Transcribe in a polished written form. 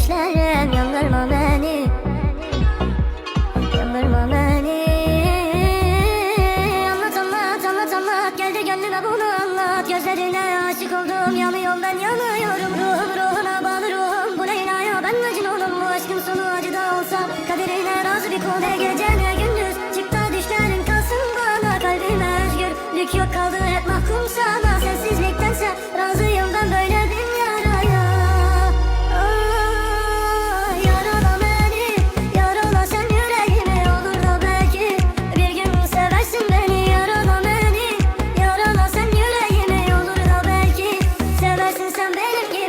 düşlerim, yandırma beni, yandırma beni. Anlat anlat anlat anlat, geldi gönlüme bunu anlat. Gözlerine aşık oldum, yanıyorum ben yanıyorum. Ruhum ruhuna bağlı ruhum, bu Leyla'ya ben Mecnunum. Bu aşkın sonu acı da olsa kaderine razı bir kul. Ne gece ne gündüz çıktı düşlerin kalsın bana. Kalbime özgürlük yok, kaldı hep mahkum sana. Sensizliktense razıyım ben böyle bir yaraya. Yarala beni, yarala sen yüreğimi, olur da belki bir gün seversin beni. Yarala beni, yarala sen yüreğimi, olur da belki seversin sen benim gibi.